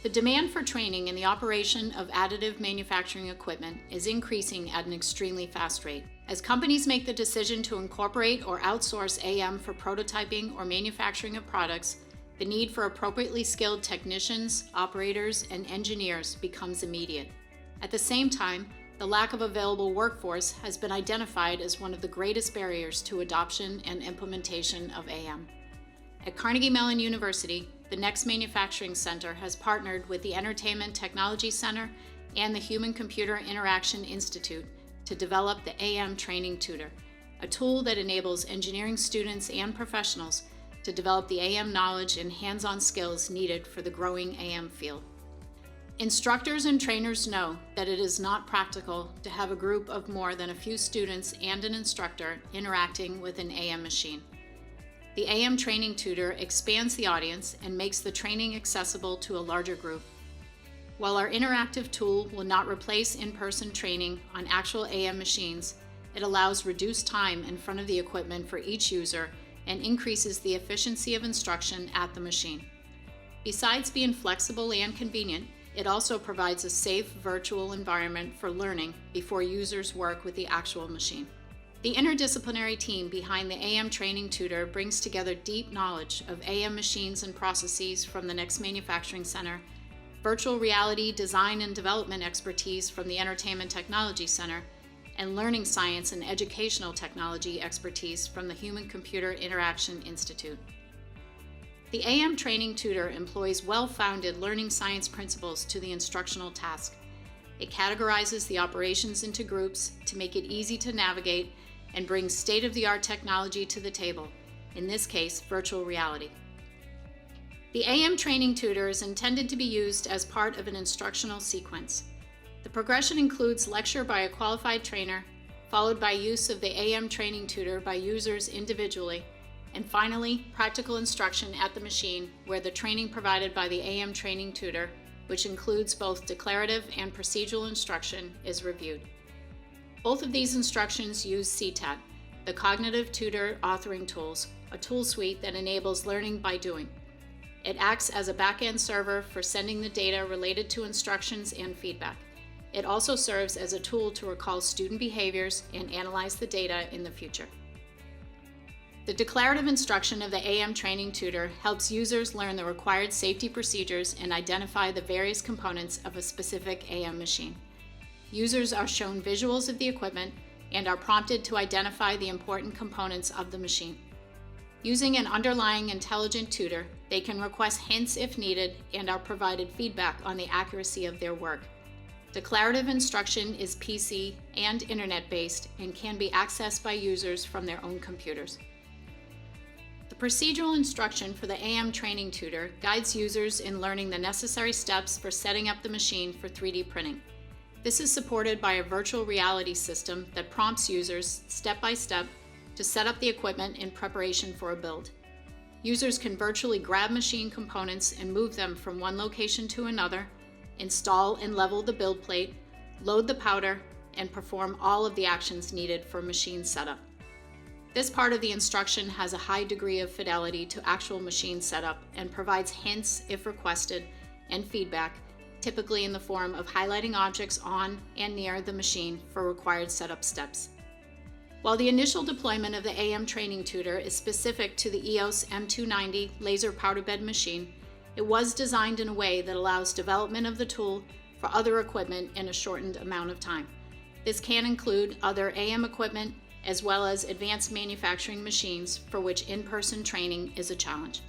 The demand for training in the operation of additive manufacturing equipment is increasing at an extremely fast rate. As companies make the decision to incorporate or outsource AM for prototyping or manufacturing of products, the need for appropriately skilled technicians, operators, and engineers becomes immediate. At the same time, the lack of available workforce has been identified as one of the greatest barriers to adoption and implementation of AM. At Carnegie Mellon University, the Next Manufacturing Center has partnered with the Entertainment Technology Center and the Human-Computer Interaction Institute to develop the AM Training Tutor, a tool that enables engineering students and professionals to develop the AM knowledge and hands-on skills needed for the growing AM field. Instructors and trainers know that it is not practical to have a group of more than a few students and an instructor interacting with an AM machine. The AM Training Tutor expands the audience and makes the training accessible to a larger group. While our interactive tool will not replace in-person training on actual AM machines, it allows reduced time in front of the equipment for each user and increases the efficiency of instruction at the machine. Besides being flexible and convenient, it also provides a safe virtual environment for learning before users work with the actual machine. The interdisciplinary team behind the AM Training Tutor brings together deep knowledge of AM machines and processes from the Next Manufacturing Center, virtual reality design and development expertise from the Entertainment Technology Center, and learning science and educational technology expertise from the Human-Computer Interaction Institute. The AM Training Tutor employs well-founded learning science principles to the instructional task. It categorizes the operations into groups to make it easy to navigate and brings state-of-the-art technology to the table, in this case, virtual reality. The AM Training Tutor is intended to be used as part of an instructional sequence. The progression includes lecture by a qualified trainer, followed by use of the AM Training Tutor by users individually, and finally, practical instruction at the machine where the training provided by the AM Training Tutor, which includes both declarative and procedural instruction, is reviewed. Both of these instructions use CTAT, the Cognitive Tutor Authoring Tools, a tool suite that enables learning by doing. It acts as a back-end server for sending the data related to instructions and feedback. It also serves as a tool to recall student behaviors and analyze the data in the future. The declarative instruction of the AM Training Tutor helps users learn the required safety procedures and identify the various components of a specific AM machine. Users are shown visuals of the equipment and are prompted to identify the important components of the machine. Using an underlying intelligent tutor, they can request hints if needed and are provided feedback on the accuracy of their work. Declarative instruction is PC and internet-based and can be accessed by users from their own computers. The procedural instruction for the AM Training Tutor guides users in learning the necessary steps for setting up the machine for 3D printing. This is supported by a virtual reality system that prompts users step by step to set up the equipment in preparation for a build. Users can virtually grab machine components and move them from one location to another, install and level the build plate, load the powder, and perform all of the actions needed for machine setup. This part of the instruction has a high degree of fidelity to actual machine setup and provides hints if requested and feedback, typically in the form of highlighting objects on and near the machine for required setup steps. While the initial deployment of the AM Training Tutor is specific to the EOS M290 laser powder bed machine, it was designed in a way that allows development of the tool for other equipment in a shortened amount of time. This can include other AM equipment as well as advanced manufacturing machines for which in-person training is a challenge.